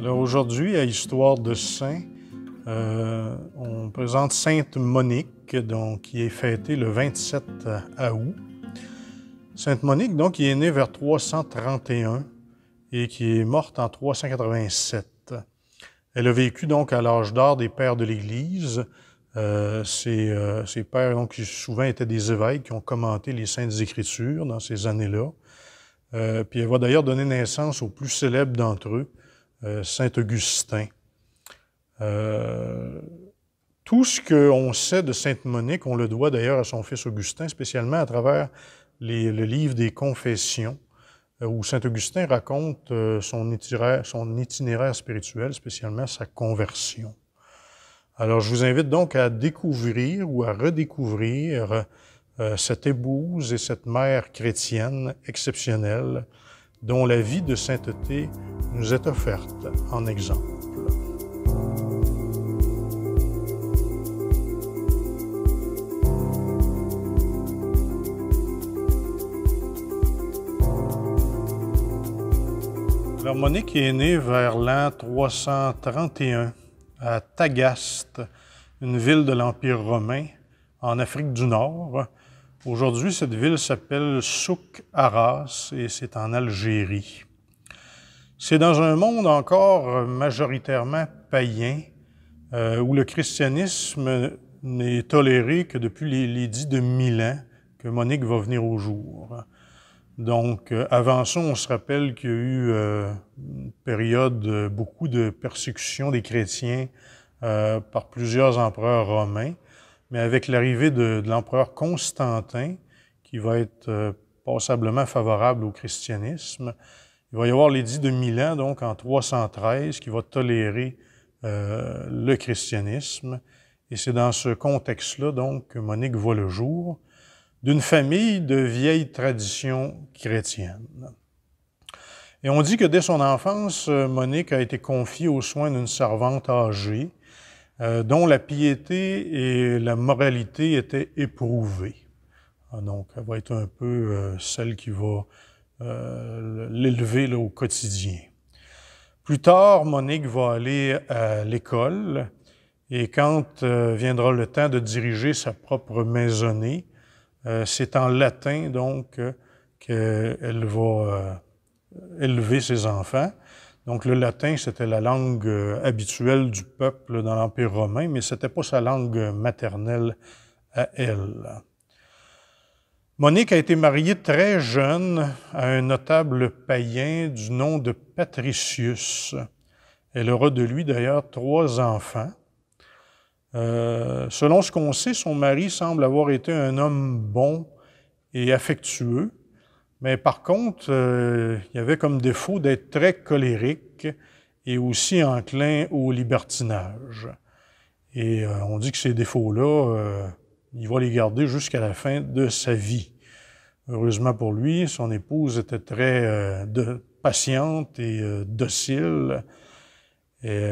Alors aujourd'hui, à Histoire de Saint, on présente Sainte Monique, donc, qui est fêtée le 27 août. Sainte Monique, donc, qui est née vers 331 et qui est morte en 387. Elle a vécu donc à l'âge d'or des pères de l'Église. Ces pères, donc, qui souvent étaient des évêques qui ont commenté les Saintes Écritures dans ces années-là. Puis elle va d'ailleurs donner naissance au plus célèbre d'entre eux, Saint Augustin. Tout ce qu'on sait de Sainte Monique, on le doit d'ailleurs à son fils Augustin, spécialement à travers le livre des Confessions, où Saint Augustin raconte son itinéraire spirituel, spécialement sa conversion. Alors, je vous invite donc à découvrir ou à redécouvrir cette épouse et cette mère chrétienne exceptionnelle dont la vie de sainteté nous est offerte en exemple. Alors, Monique est née vers l'an 331 à Tagaste, une ville de l'Empire romain en Afrique du Nord. Aujourd'hui, cette ville s'appelle Souk Arras et c'est en Algérie. C'est dans un monde encore majoritairement païen où le christianisme n'est toléré que depuis l'édit de Milan que Monique va venir au jour. Donc, avant ça, on se rappelle qu'il y a eu une période, beaucoup de persécution des chrétiens par plusieurs empereurs romains. Mais avec l'arrivée de l'empereur Constantin, qui va être passablement favorable au christianisme, il va y avoir l'édit de Milan, donc en 313, qui va tolérer le christianisme. Et c'est dans ce contexte-là, donc, que Monique voit le jour, d'une famille de vieilles traditions chrétiennes. Et on dit que dès son enfance, Monique a été confiée aux soins d'une servante âgée, dont la piété et la moralité étaient éprouvées. Donc, elle va être un peu celle qui va l'élever au quotidien. Plus tard, Monique va aller à l'école et quand viendra le temps de diriger sa propre maisonnée, c'est en latin, donc, qu'elle va élever ses enfants. Donc, le latin, c'était la langue habituelle du peuple dans l'Empire romain, mais ce n'était pas sa langue maternelle à elle. Monique a été mariée très jeune à un notable païen du nom de Patricius. Elle aura de lui, d'ailleurs, 3 enfants. Selon ce qu'on sait, son mari semble avoir été un homme bon et affectueux, mais par contre, il avait comme défaut d'être très colérique et aussi enclin au libertinage. Et on dit que ces défauts-là, il va les garder jusqu'à la fin de sa vie. Heureusement pour lui, son épouse était très patiente et docile. Et,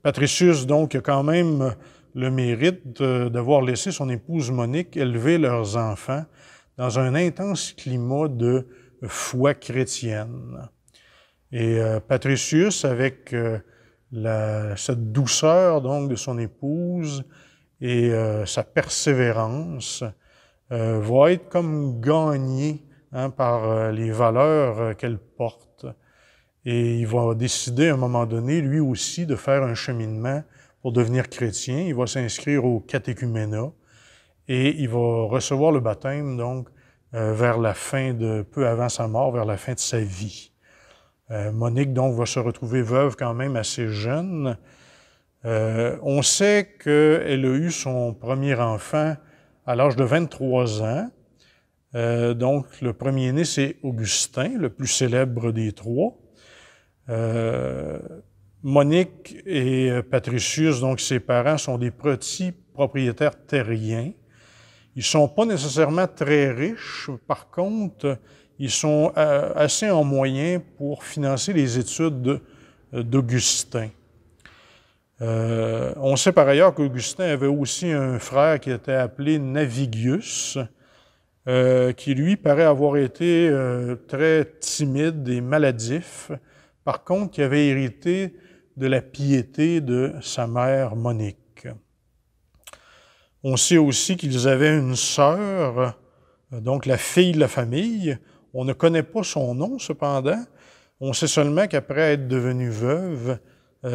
Patricius, donc, a quand même le mérite d'avoir laissé son épouse Monique élever leurs enfants dans un intense climat de foi chrétienne. Et Patricius, avec cette douceur donc de son épouse et sa persévérance, va être comme gagné par les valeurs qu'elle porte. Et il va décider à un moment donné, lui aussi, de faire un cheminement pour devenir chrétien. Il va s'inscrire au catéchuménat et il va recevoir le baptême, donc, vers la fin peu avant sa mort, vers la fin de sa vie. Monique, donc, va se retrouver veuve quand même assez jeune. On sait qu'elle a eu son premier enfant à l'âge de 23 ans. Donc, le premier-né, c'est Augustin, le plus célèbre des 3. Monique et Patricius, donc ses parents, sont des petits propriétaires terriens. Ils ne sont pas nécessairement très riches. Par contre, ils sont assez en moyens pour financer les études d'Augustin. On sait par ailleurs qu'Augustin avait aussi un frère qui était appelé Navigius, qui lui paraît avoir été très timide et maladif, par contre qui avait hérité de la piété de sa mère Monique. On sait aussi qu'ils avaient une sœur, donc la fille de la famille. On ne connaît pas son nom, cependant. On sait seulement qu'après être devenue veuve,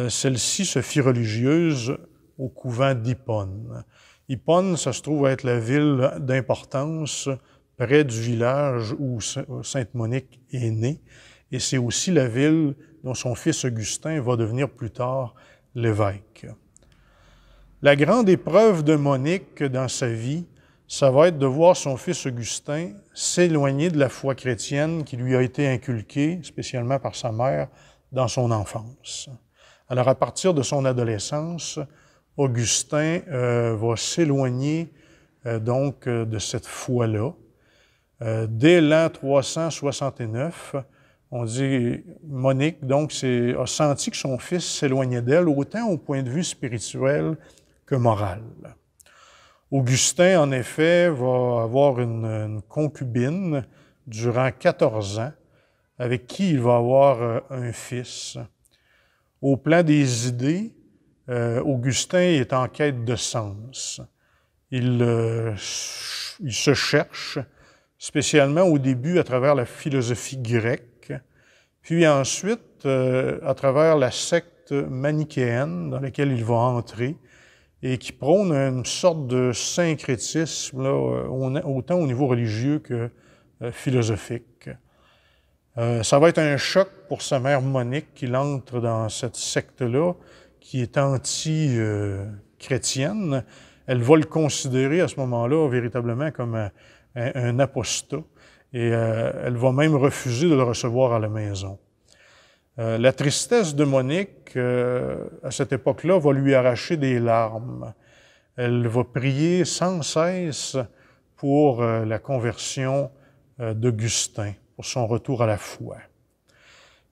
celle-ci se fit religieuse au couvent d'Hippone. Hippone, ça se trouve être la ville d'importance près du village où Sainte Monique est née, et c'est aussi la ville dont son fils Augustin va devenir plus tard l'évêque. La grande épreuve de Monique dans sa vie, ça va être de voir son fils Augustin s'éloigner de la foi chrétienne qui lui a été inculquée, spécialement par sa mère, dans son enfance. Alors, à partir de son adolescence, Augustin va s'éloigner de cette foi-là. Dès l'an 369, on dit Monique a senti que son fils s'éloignait d'elle, autant au point de vue spirituel que moral. Augustin, en effet, va avoir une concubine durant 14 ans, avec qui il va avoir un fils. Au plan des idées, Augustin est en quête de sens. Il se cherche, spécialement au début à travers la philosophie grecque, puis ensuite à travers la secte manichéenne dans laquelle il va entrer et qui prône une sorte de syncrétisme, là, autant au niveau religieux que philosophique. Ça va être un choc pour sa mère Monique qu'il entre dans cette secte-là, qui est anti-chrétienne. Elle va le considérer à ce moment-là véritablement comme un apostat, et elle va même refuser de le recevoir à la maison. La tristesse de Monique, à cette époque-là, va lui arracher des larmes. Elle va prier sans cesse pour la conversion d'Augustin, pour son retour à la foi.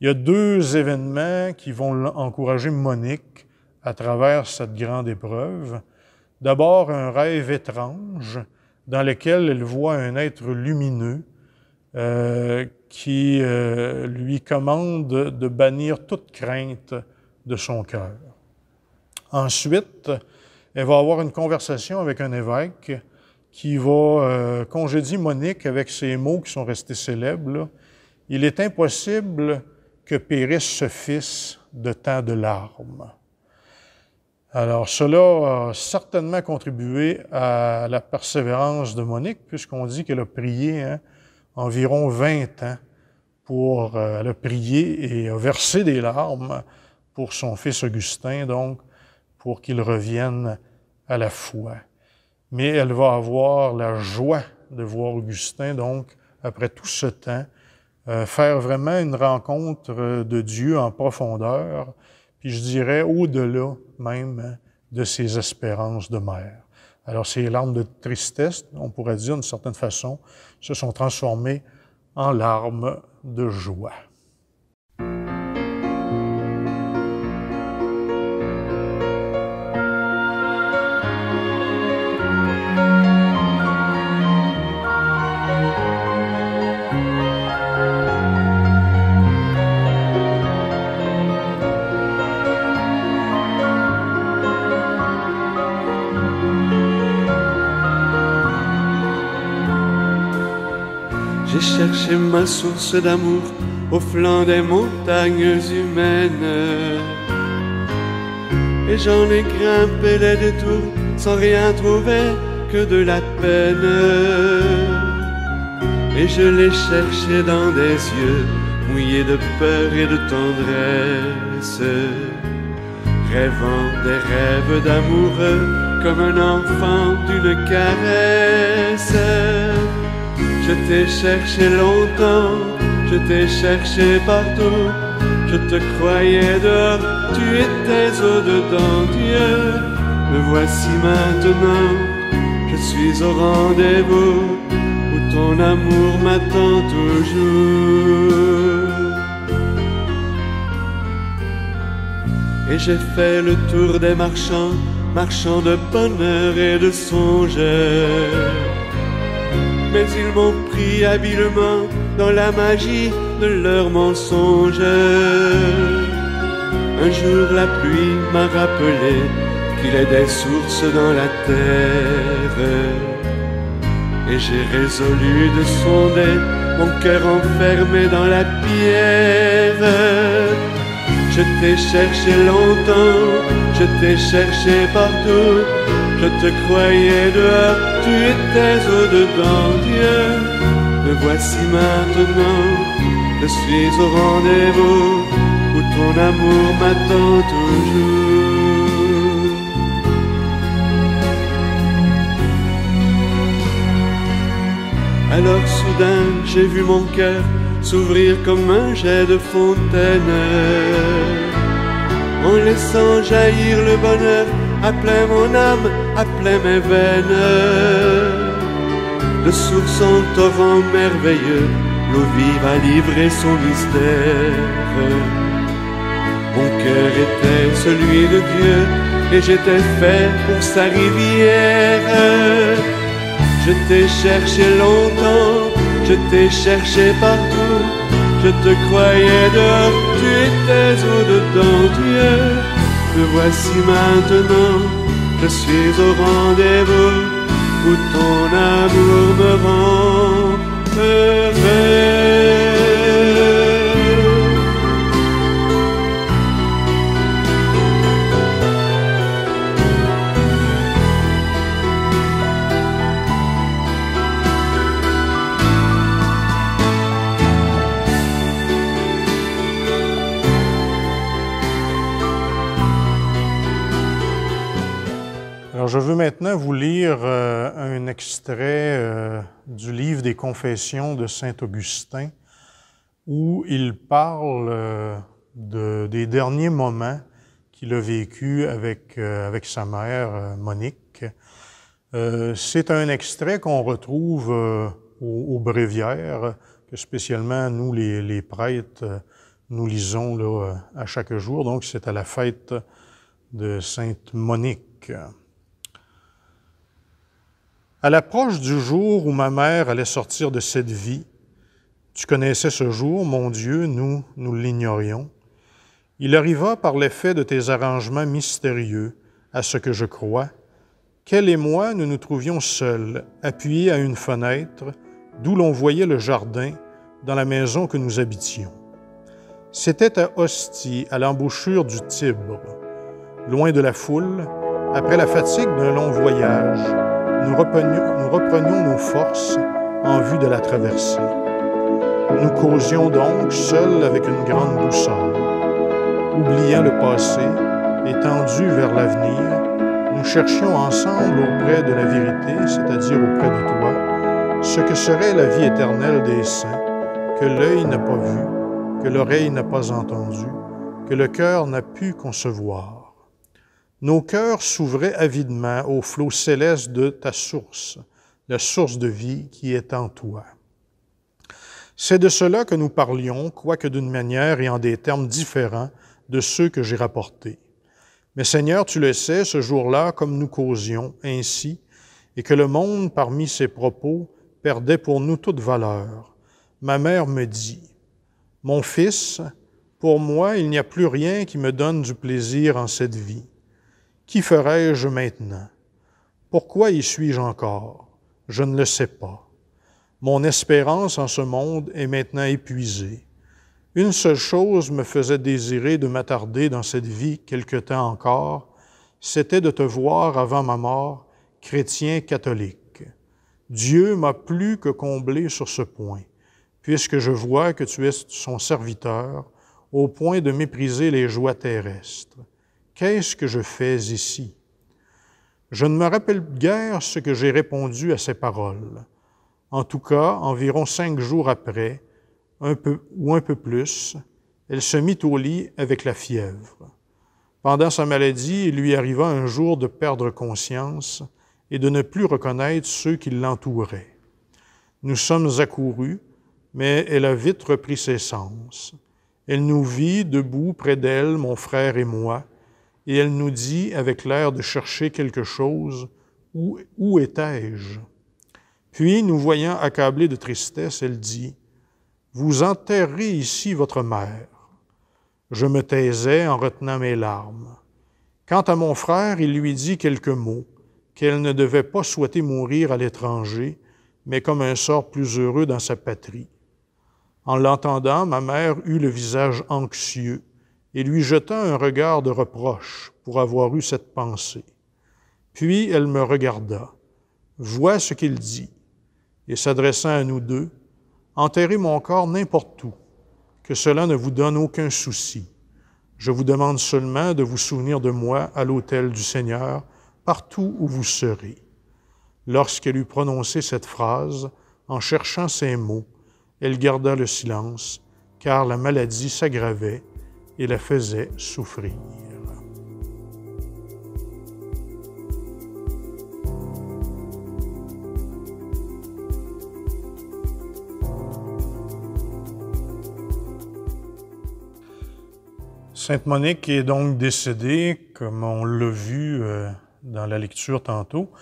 Il y a deux événements qui vont encourager Monique à travers cette grande épreuve. D'abord, un rêve étrange dans lequel elle voit un être lumineux qui lui commande de bannir toute crainte de son cœur. Ensuite, elle va avoir une conversation avec un évêque qui va congédier Monique avec ces mots qui sont restés célèbres, là. « Il est impossible que périsse ce fils de tant de larmes. » Alors, cela a certainement contribué à la persévérance de Monique, puisqu'on dit qu'elle a prié environ 20 ans elle a prié et a versé des larmes pour son fils Augustin, donc, pour qu'il revienne à la foi. Mais elle va avoir la joie de voir Augustin, donc, après tout ce temps, faire vraiment une rencontre de Dieu en profondeur, puis je dirais au-delà même de ses espérances de mère. Alors, ces larmes de tristesse, on pourrait dire d'une certaine façon, se sont transformées en larmes de joie. J'ai cherché ma source d'amour au flanc des montagnes humaines, et j'en ai grimpé les détours sans rien trouver que de la peine. Et je l'ai cherché dans des yeux mouillés de peur et de tendresse, rêvant des rêves d'amoureux comme un enfant d'une caresse. Je t'ai cherché longtemps, je t'ai cherché partout, je te croyais dehors, tu étais au-dedans. Dieu, me voici maintenant, je suis au rendez-vous, où ton amour m'attend toujours. Et j'ai fait le tour des marchands, marchands de bonheur et de songeurs, mais ils m'ont pris habilement dans la magie de leurs mensonges. Un jour la pluie m'a rappelé qu'il est des sources dans la terre. Et j'ai résolu de sonder mon cœur enfermé dans la pierre. Je t'ai cherché longtemps, je t'ai cherché partout. Je te croyais dehors, tu étais au-dedans, Dieu. Me voici maintenant, je suis au rendez-vous où ton amour m'attend toujours. Alors soudain, j'ai vu mon cœur s'ouvrir comme un jet de fontaine, en laissant jaillir le bonheur à plein mon âme, à plein mes veines. De source en torrent merveilleux, l'eau vive a livré son mystère. Mon cœur était celui de Dieu et j'étais fait pour sa rivière. Je t'ai cherché longtemps, je t'ai cherché partout. Je te croyais dehors, tu étais au-dedans, Dieu. Me voici maintenant, je suis au rendez-vous où ton amour me rend heureux. Alors, je veux maintenant vous lire un extrait du livre des Confessions de saint Augustin, où il parle des derniers moments qu'il a vécu avec sa mère, Monique. C'est un extrait qu'on retrouve au bréviaire, que spécialement nous, les prêtres, nous lisons là, à chaque jour. Donc, c'est à la fête de sainte Monique. À l'approche du jour où ma mère allait sortir de cette vie, tu connaissais ce jour, mon Dieu, nous l'ignorions. Il arriva par l'effet de tes arrangements mystérieux, à ce que je crois, qu'elle et moi, nous nous trouvions seuls, appuyés à une fenêtre, d'où l'on voyait le jardin, dans la maison que nous habitions. C'était à Ostie, à l'embouchure du Tibre, loin de la foule, après la fatigue d'un long voyage. Nous reprenions nos forces en vue de la traversée. Nous causions donc seuls avec une grande douceur. Oubliant le passé, étendu vers l'avenir, nous cherchions ensemble auprès de la vérité, c'est-à-dire auprès de toi, ce que serait la vie éternelle des saints, que l'œil n'a pas vu, que l'oreille n'a pas entendu, que le cœur n'a pu concevoir. Nos cœurs s'ouvraient avidement au flot céleste de ta source, la source de vie qui est en toi. C'est de cela que nous parlions, quoique d'une manière et en des termes différents de ceux que j'ai rapportés. Mais Seigneur, tu le sais, ce jour-là, comme nous causions ainsi, et que le monde, parmi ses propos, perdait pour nous toute valeur, ma mère me dit, « Mon fils, pour moi, il n'y a plus rien qui me donne du plaisir en cette vie. Qui ferai-je maintenant? Pourquoi y suis-je encore? Je ne le sais pas. Mon espérance en ce monde est maintenant épuisée. Une seule chose me faisait désirer de m'attarder dans cette vie quelque temps encore, c'était de te voir avant ma mort, chrétien catholique. Dieu m'a plus que comblé sur ce point, puisque je vois que tu es son serviteur, au point de mépriser les joies terrestres. Qu'est-ce que je fais ici? Je ne me rappelle guère ce que j'ai répondu à ces paroles. En tout cas, environ 5 jours après, un peu plus, elle se mit au lit avec la fièvre. Pendant sa maladie, il lui arriva un jour de perdre conscience et de ne plus reconnaître ceux qui l'entouraient. Nous sommes accourus, mais elle a vite repris ses sens. Elle nous vit debout près d'elle, mon frère et moi, et elle nous dit, avec l'air de chercher quelque chose, « Où étais-je? » Puis, nous voyant accablés de tristesse, elle dit, « Vous enterrez ici votre mère. » Je me taisais en retenant mes larmes. Quant à mon frère, il lui dit quelques mots, qu'elle ne devait pas souhaiter mourir à l'étranger, mais comme un sort plus heureux dans sa patrie. En l'entendant, ma mère eut le visage anxieux et lui jeta un regard de reproche pour avoir eu cette pensée. Puis elle me regarda. « Vois ce qu'il dit. » Et s'adressant à nous deux, « Enterrez mon corps n'importe où, que cela ne vous donne aucun souci. Je vous demande seulement de vous souvenir de moi à l'autel du Seigneur, partout où vous serez. » Lorsqu'elle eut prononcé cette phrase, en cherchant ses mots, elle garda le silence, car la maladie s'aggravait et la faisait souffrir. Sainte Monique est donc décédée, comme on l'a vu dans la lecture tantôt,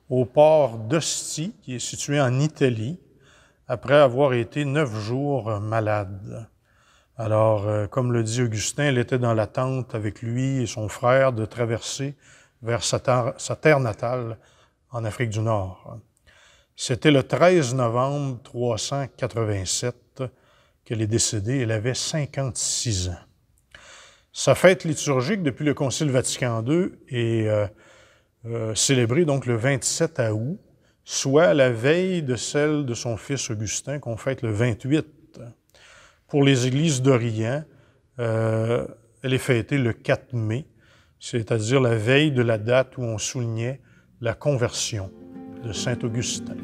au port d'Ostie, qui est situé en Italie, après avoir été 9 jours malade. Alors, comme le dit Augustin, elle était dans l'attente avec lui et son frère de traverser vers sa terre natale en Afrique du Nord. C'était le 13 novembre 387 qu'elle est décédée. Elle avait 56 ans. Sa fête liturgique depuis le Concile Vatican II est célébrée donc le 27 août, soit la veille de celle de son fils Augustin, qu'on fête le 28. Pour les églises d'Orient, elle est fêtée le 4 mai, c'est-à-dire la veille de la date où on soulignait la conversion de saint Augustin.